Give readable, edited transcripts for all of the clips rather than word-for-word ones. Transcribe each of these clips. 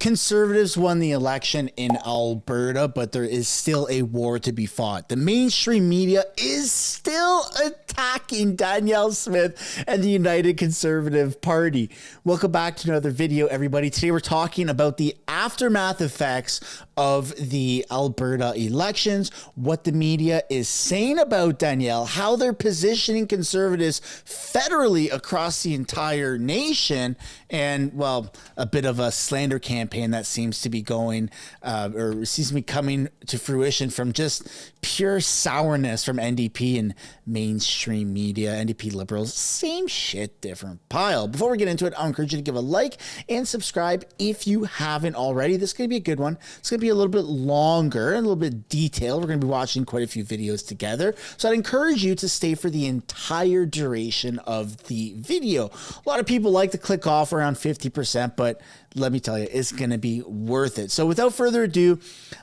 Conservatives won the election in Alberta, but there is still a war to be fought. The mainstream media is still attacking Danielle Smith and the United Conservative Party. Welcome back to another video, everybody. Today we're talking about the aftermath effects of the Alberta elections, what the media is saying about Danielle, how they're positioning Conservatives federally across the entire nation, and, well, a bit of a slander campaign that seems to be going, or seems to be coming to fruition from just pure sourness from NDP and mainstream media. NDP Liberals, same shit, different pile. Before we get into it, I encourage you to give a like and subscribe if you haven't already. This is going to be a good one. It's going to be a little bit longer and a little bit detailed. We're going to be watching quite a few videos together. So I'd encourage you to stay for the entire duration of the video. A lot of people like to click off around 50%, but let me tell you, it's going to be worth it. So without further ado,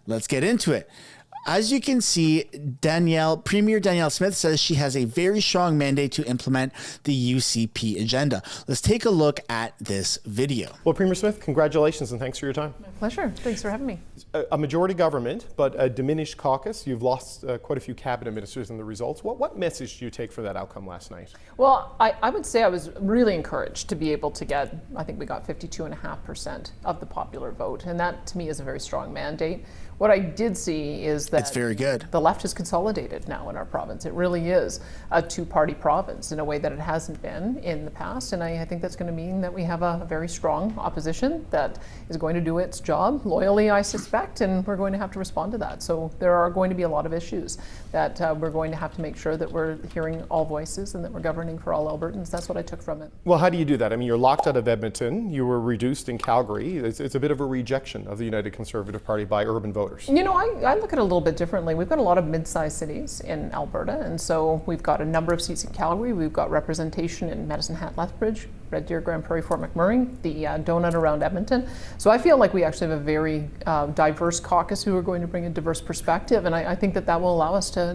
let's get into it. As you can see, Premier Danielle Smith says she has a very strong mandate to implement the UCP agenda. Let's take a look at this video. Well, Premier Smith, congratulations and thanks for your time. My pleasure. Thanks for having me. A majority government, but a diminished caucus. You've lost quite a few cabinet ministers in the results. What message do you take for that outcome last night? Well, I would say I was really encouraged to be able to get, I think we got 52.5% of the popular vote, and that to me is a very strong mandate. What I did see is that it's very good. The left is consolidated now in our province. It really is a two-party province in a way that it hasn't been in the past, and I think that's going to mean that we have a very strong opposition that is going to do its job loyally, I suspect, and we're going to have to respond to that. So there are going to be a lot of issues that we're going to have to make sure that we're hearing all voices and that we're governing for all Albertans. That's what I took from it. Well, how do you do that? I mean, you're locked out of Edmonton. You were reduced in Calgary. It's a bit of a rejection of the United Conservative Party by urban voters. You know, I look at it a little bit differently. We've got a lot of mid-sized cities in Alberta, and so we've got a number of seats in Calgary. We've got representation in Medicine Hat, Lethbridge, Red Deer, Grand Prairie, Fort McMurray, the donut around Edmonton. So I feel like we actually have a very diverse caucus who are going to bring a diverse perspective, and I think that will allow us to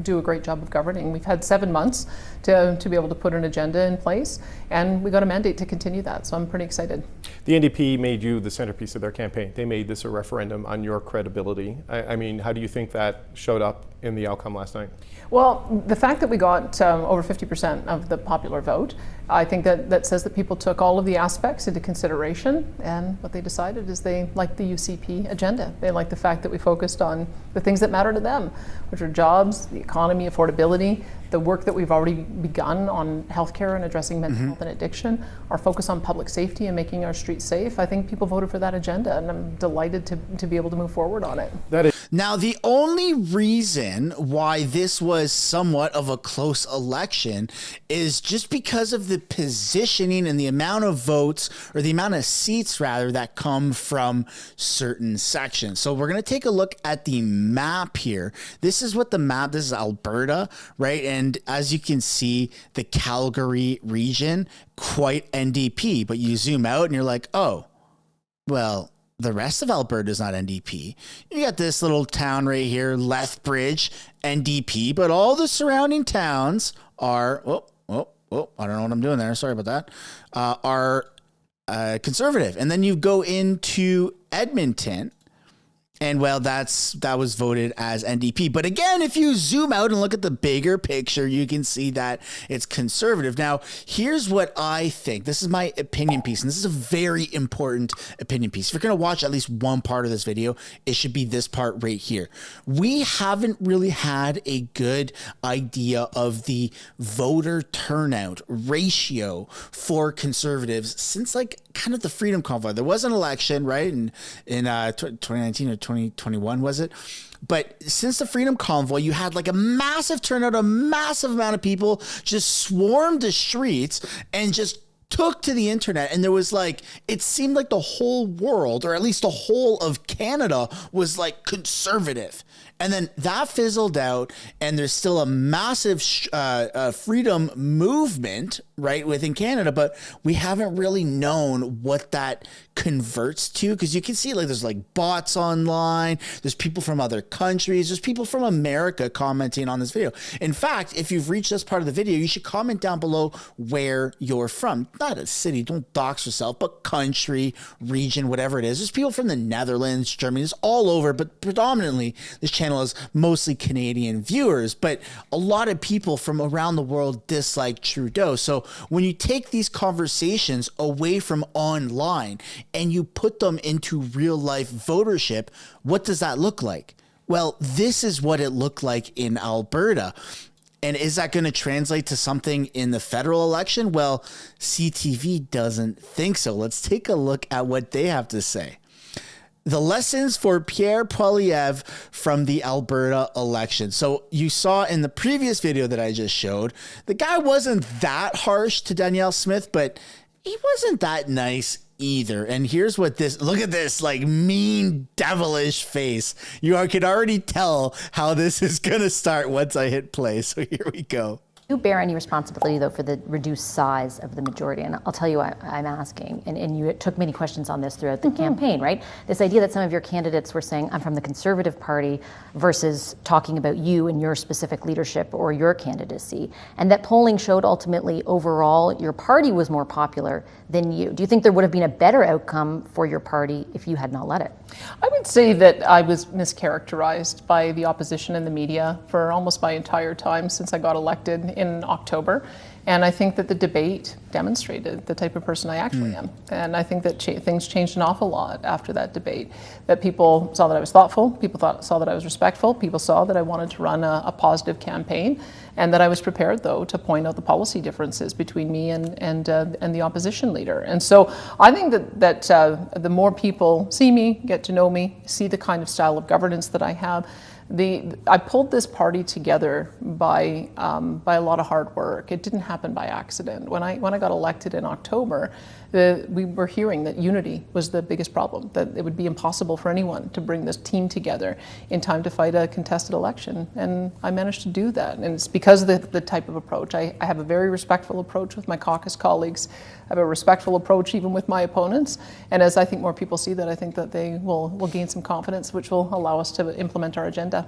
do a great job of governing. We've had 7 months to be able to put an agenda in place, and we got a mandate to continue that, so I'm pretty excited. The NDP made you the centerpiece of their campaign. They made this a referendum on your credibility. I mean, how do you think that showed up in the outcome last night? Well, the fact that we got over 50% of the popular vote, I think that says that people took all of the aspects into consideration, and what they decided is they liked the UCP agenda. They liked the fact that we focused on the things that matter to them, which are jobs, the economy, affordability, the work that we've already begun on healthcare and addressing mental health and addiction, our focus on public safety and making our streets safe. I think people voted for that agenda, and I'm delighted to be able to move forward on it. Now, the only reason why this was somewhat of a close election is just because of the positioning and the amount of votes, or the amount of seats rather, that come from certain sections. So we're going to take a look at the map here. This is what the map, this is Alberta, right? And as you can see, the Calgary region, quite NDP, but you zoom out and you're like, oh, well, the rest of Alberta is not NDP. You got this little town right here, Lethbridge, NDP, but all the surrounding towns are, I don't know what I'm doing there. Sorry about that. Are conservative. And then you go into Edmonton, and well, that was voted as NDP. But again, if you zoom out and look at the bigger picture, you can see that it's conservative. Now, here's what I think. This is my opinion piece, and this is a very important opinion piece. If you're going to watch at least one part of this video, it should be this part right here. We haven't really had a good idea of the voter turnout ratio for conservatives since, like, kind of the Freedom Convoy. There was an election, right, in 2019 or 2021, was it? But since the Freedom Convoy, you had like a massive turnout, a massive amount of people just swarmed the streets and just took to the internet, and there was like, it seemed like the whole world, or at least the whole of Canada, was like conservative. And then that fizzled out, and there's still a massive freedom movement, right, within Canada, but we haven't really known what that converts to, because you can see like there's like bots online, there's people from other countries, there's people from America commenting on this video. In fact, if you've reached this part of the video, you should comment down below where you're from. not a city, don't dox yourself, but country, region, whatever it is. There's people from the Netherlands, Germany, it's all over, but predominantly this channel is mostly Canadian viewers, but a lot of people from around the world dislike Trudeau. So when you take these conversations away from online and you put them into real life votership, what does that look like? Well, this is what it looked like in Alberta. And is that going to translate to something in the federal election? Well, CTV doesn't think so. Let's take a look at what they have to say. The lessons for Pierre Poiliev from the Alberta election. So you saw in the previous video that I just showed, the guy wasn't that harsh to Danielle Smith, but he wasn't that nice either. And here's what this, look at this like mean devilish face. Could already tell how this is going to start once I hit play. So here we go. You bear any responsibility, though, for the reduced size of the majority? And I'll tell you why I'm asking, and you took many questions on this throughout the campaign, right? This idea that some of your candidates were saying, I'm from the Conservative Party, versus talking about you and your specific leadership or your candidacy. And that polling showed ultimately, overall, your party was more popular than you. Do you think there would have been a better outcome for your party if you had not let it? I would say that I was mischaracterized by the opposition and the media for almost my entire time since I got elected in October. And I think that the debate demonstrated the type of person I actually am. And I think that things changed an awful lot after that debate. That people saw that I was thoughtful, people saw that I was respectful, people saw that I wanted to run a positive campaign, and that I was prepared, though, to point out the policy differences between me and the opposition leader. And so I think that the more people see me, get to know me, see the kind of style of governance that I have, I pulled this party together by a lot of hard work. It didn't happen by accident. When I got elected in October, we were hearing that unity was the biggest problem, that it would be impossible for anyone to bring this team together in time to fight a contested election. And I managed to do that. And it's because of the type of approach. I have a very respectful approach with my caucus colleagues. I have a respectful approach even with my opponents. And as I think more people see that, I think that they will gain some confidence, which will allow us to implement our agenda.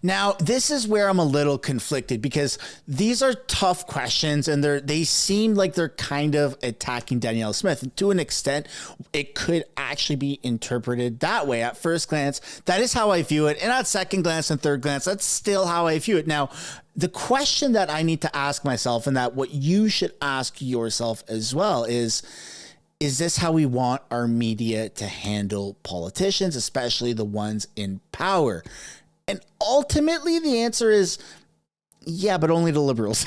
Now, this is where I'm a little conflicted, because these are tough questions and they seem like they're kind of attacking Danielle Smith. And to an extent, it could actually be interpreted that way. At first glance, that is how I view it. And at second glance and third glance, that's still how I view it. Now, the question that I need to ask myself, and that what you should ask yourself as well, is this how we want our media to handle politicians, especially the ones in power? And ultimately, the answer is, yeah, but only the Liberals.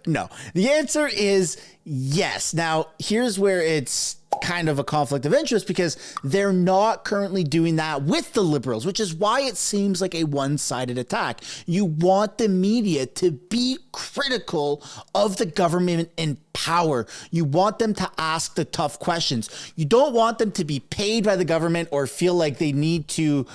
No, the answer is yes. Now, here's where it's kind of a conflict of interest, because they're not currently doing that with the Liberals, which is why it seems like a one-sided attack. You want the media to be critical of the government in power. You want them to ask the tough questions. You don't want them to be paid by the government or feel like they need to,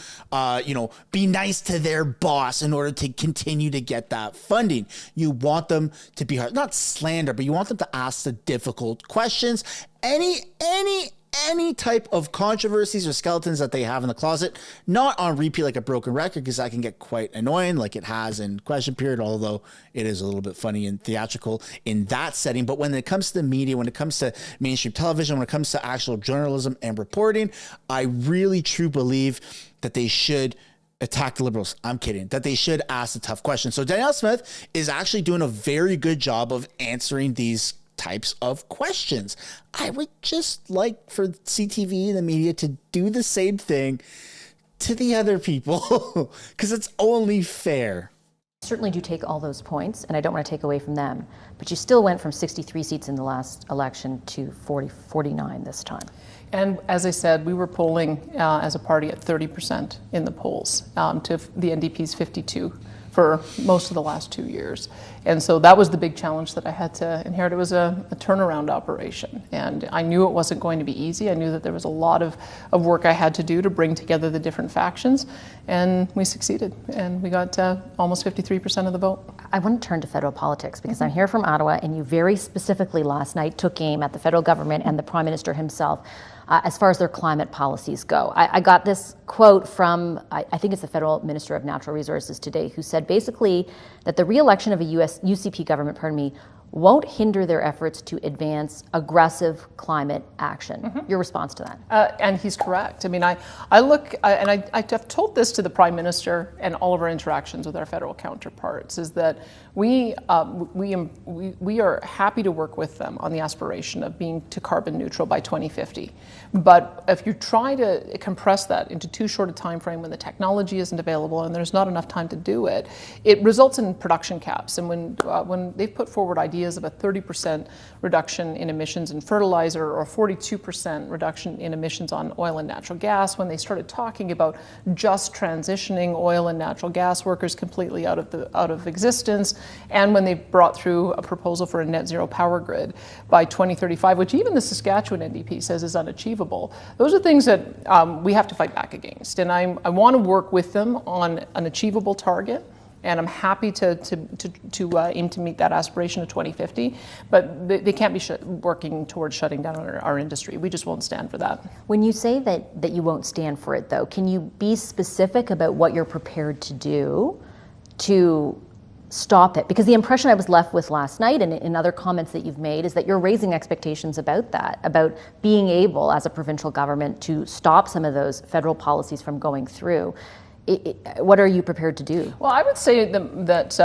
be nice to their boss in order to continue to get that funding. You want them to be hard, not slander, but you want them to ask the difficult questions. Any type of controversies or skeletons that they have in the closet, not on repeat like a broken record, because that can get quite annoying, like it has in Question Period, although it is a little bit funny and theatrical in that setting. But when it comes to the media, when it comes to mainstream television, when it comes to actual journalism and reporting, I really truly believe that they should attack the Liberals. I'm kidding. That they should ask the tough questions. So Danielle Smith is actually doing a very good job of answering these types of questions. I would just like for CTV and the media to do the same thing to the other people, because it's only fair. I certainly do take all those points, and I don't want to take away from them, but you still went from 63 seats in the last election to 49 this time. And as I said, we were polling as a party at 30% in the polls to the NDP's 52 for most of the last 2 years. And so that was the big challenge that I had to inherit. It was a turnaround operation. And I knew it wasn't going to be easy. I knew that there was a lot of work I had to do to bring together the different factions. And we succeeded. And we got almost 53% of the vote. I want to turn to federal politics, because I'm here from Ottawa, and you very specifically last night took aim at the federal government and the Prime Minister himself as far as their climate policies go. I got this quote from, I think it's the Federal Minister of Natural Resources today, who said basically that the re-election of a UCP government, won't hinder their efforts to advance aggressive climate action. Your response to that? And he's correct. I mean, I've told this to the Prime Minister and all of our interactions with our federal counterparts, is that we are happy to work with them on the aspiration of being to carbon neutral by 2050. But if you try to compress that into too short a time frame when the technology isn't available and there's not enough time to do it, it results in production caps. And when they've put forward ideas of a 30% reduction in emissions in fertilizer or 42% reduction in emissions on oil and natural gas, when they started talking about just transitioning oil and natural gas workers completely out of existence, and when they brought through a proposal for a net zero power grid by 2035, which even the Saskatchewan NDP says is unachievable, those are things that we have to fight back against. And I want to work with them on an achievable target. And I'm happy to aim to meet that aspiration of 2050, but they can't be working towards shutting down our industry. We just won't stand for that. When you say that you won't stand for it, though, can you be specific about what you're prepared to do to stop it? Because the impression I was left with last night and in other comments that you've made is that you're raising expectations about that, about being able as a provincial government to stop some of those federal policies from going through. What are you prepared to do? Well, I would say that that's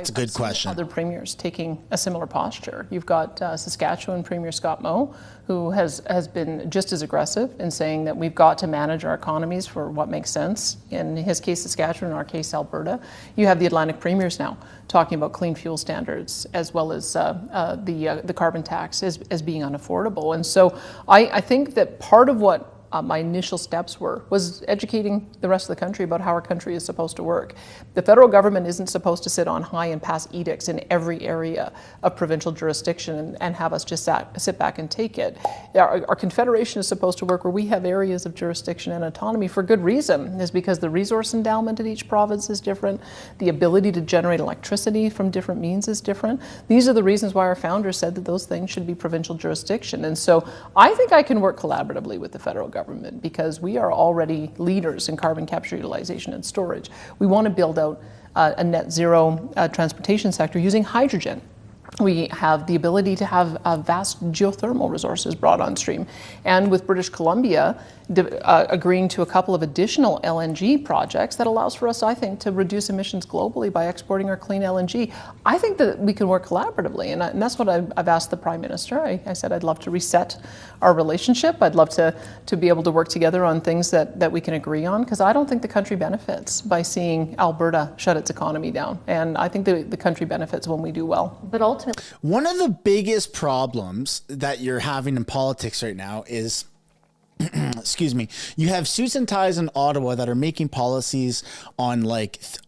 a good question. Other premiers taking a similar posture. You've got Saskatchewan Premier Scott Moe, who has been just as aggressive in saying that we've got to manage our economies for what makes sense. In his case, Saskatchewan, in our case, Alberta. You have the Atlantic premiers now talking about clean fuel standards as well as the carbon tax as being unaffordable. And so I think that part of what my initial steps was educating the rest of the country about how our country is supposed to work. The federal government isn't supposed to sit on high and pass edicts in every area of provincial jurisdiction and have us just sit back and take it. Our confederation is supposed to work where we have areas of jurisdiction and autonomy for good reason, is because the resource endowment at each province is different, the ability to generate electricity from different means is different. These are the reasons why our founders said that those things should be provincial jurisdiction. And so I think I can work collaboratively with the federal government because we are already leaders in carbon capture, utilization, and storage. We want to build out a net zero transportation sector using hydrogen. We have the ability to have vast geothermal resources brought on stream. And with British Columbia agreeing to a couple of additional LNG projects, that allows for us, I think, to reduce emissions globally by exporting our clean LNG. I think that we can work collaboratively, and that's what I've asked the Prime Minister. I said I'd love to reset our relationship. I'd love to be able to work together on things that we can agree on, because I don't think the country benefits by seeing Alberta shut its economy down. And I think the country benefits when we do well. But ultimately, one of the biggest problems that you're having in politics right now is excuse me, you have suits and ties in Ottawa that are making policies on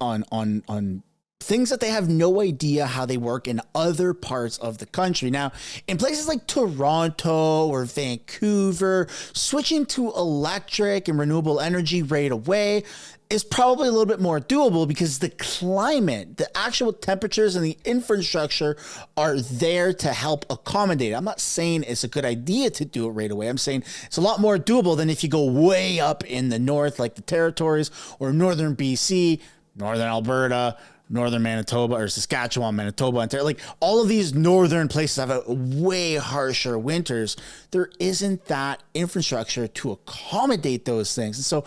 on things that they have no idea how they work in other parts of the country. Now, in places like Toronto or Vancouver, switching to electric and renewable energy right away is probably a little bit more doable because the climate, the actual temperatures and the infrastructure are there to help accommodate it. I'm not saying it's a good idea to do it right away. I'm saying it's a lot more doable than if you go way up in the north, like the territories, or northern BC, northern Alberta, northern Manitoba, or Saskatchewan, Manitoba, Ontario. Like all of these northern places have a way harsher winters. There isn't that infrastructure to accommodate those things. And so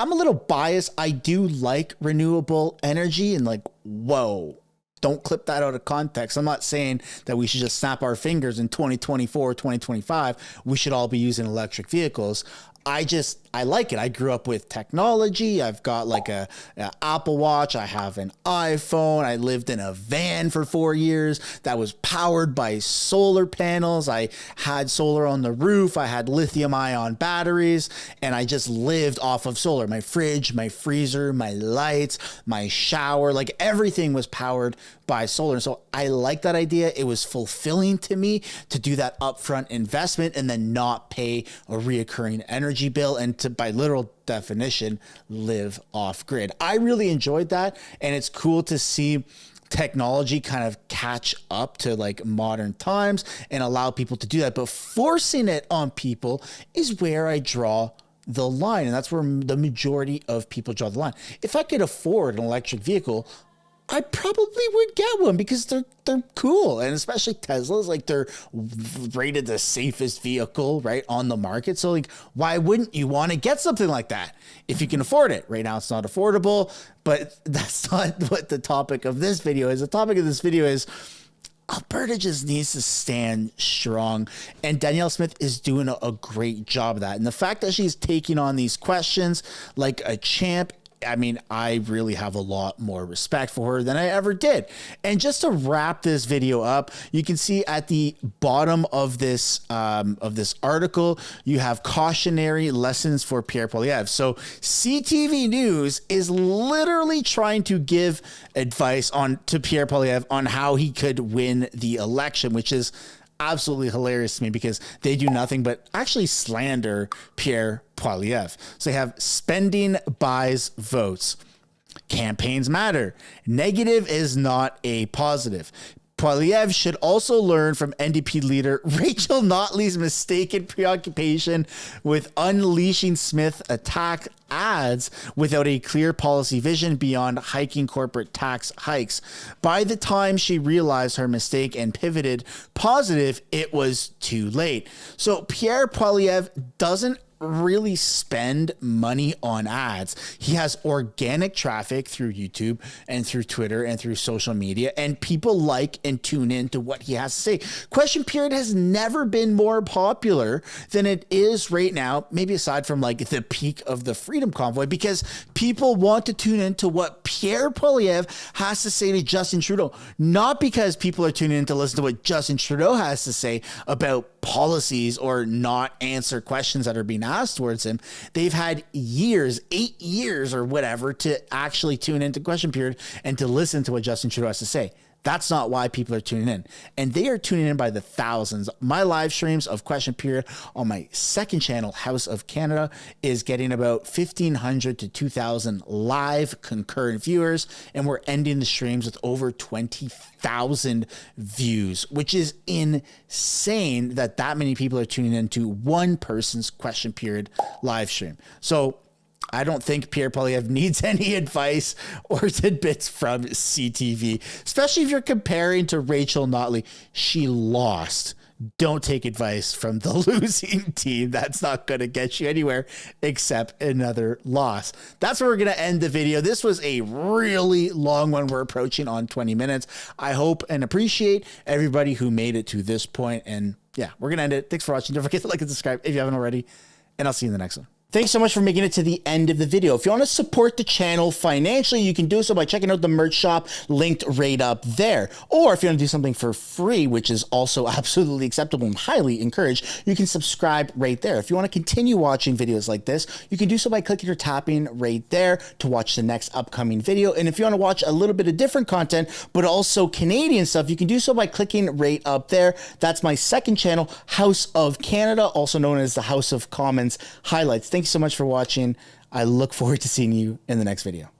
I'm a little biased. I do like renewable energy and whoa, don't clip that out of context. I'm not saying that we should just snap our fingers in 2024, 2025. We should all be using electric vehicles. I like it. I grew up with technology. I've got an Apple Watch. I have an iPhone. I lived in a van for 4 years that was powered by solar panels. I had solar on the roof. I had lithium ion batteries, and I just lived off of solar. My fridge, my freezer, my lights, my shower, everything was powered by solar. So I like that idea. It was fulfilling to me to do that upfront investment and then not pay a reoccurring energy bill and to, by literal definition, live off grid. I really enjoyed that, and it's cool to see technology kind of catch up to modern times and allow people to do that. But forcing it on people is where I draw the line, and that's where the majority of people draw the line. If I could afford an electric vehicle, I probably would get one because they're cool, and especially Teslas, like they're rated the safest vehicle right on the market. So like, why wouldn't you want to get something like that if you can afford it? Right now, it's not affordable, but that's not what the topic of this video is. The topic of this video is Alberta just needs to stand strong, and Danielle Smith is doing a great job of that. And the fact that she's taking on these questions like a champ, I mean, I really have a lot more respect for her than I ever did. And just to wrap this video up, you can see at the bottom of this article, you have cautionary lessons for Pierre Poiliev. So CTV News is literally trying to give advice to Pierre Poiliev on how he could win the election, which is absolutely hilarious to me because they do nothing but actually slander Pierre Poiliev. So they have spending buys votes. Campaigns matter. Negative is not a positive. Poiliev should also learn from NDP leader Rachel Notley's mistaken preoccupation with unleashing Smith attack ads without a clear policy vision beyond hiking corporate tax hikes. By the time she realized her mistake and pivoted positive, it was too late. So Pierre Poiliev doesn't really spend money on ads. He has organic traffic through YouTube and through Twitter and through social media, and people like and tune in to what he has to say. Question Period has never been more popular than it is right now, maybe aside from like the peak of the Freedom Convoy, because people want to tune into what Pierre Poiliev has to say to Justin Trudeau, not because people are tuning in to listen to what Justin Trudeau has to say about policies or not answer questions that are being asked towards him. They've had years, 8 years or whatever, to actually tune into Question Period and to listen to what Justin Trudeau has to say. That's not why people are tuning in. And they are tuning in by the thousands. My live streams of Question Period on my second channel, House of Canada, is getting about 1,500 to 2,000 live concurrent viewers. And we're ending the streams with over 20,000 views, which is insane that many people are tuning into one person's Question Period live stream. So I don't think Pierre Poiliev needs any advice or tidbits from CTV, especially if you're comparing to Rachel Notley. She lost. Don't take advice from the losing team. That's not going to get you anywhere except another loss. That's where we're going to end the video. This was a really long one. We're approaching on 20 minutes. I hope and appreciate everybody who made it to this point. And yeah, we're going to end it. Thanks for watching. Don't forget to like and subscribe if you haven't already. And I'll see you in the next one. Thanks so much for making it to the end of the video. If you want to support the channel financially, you can do so by checking out the merch shop linked right up there. Or if you want to do something for free, which is also absolutely acceptable and highly encouraged, you can subscribe right there. If you want to continue watching videos like this, you can do so by clicking or tapping right there to watch the next upcoming video. And if you want to watch a little bit of different content, but also Canadian stuff, you can do so by clicking right up there. That's my second channel, House of Canada, also known as the House of Commons Highlights. Thanks so much for watching. I look forward to seeing you in the next video.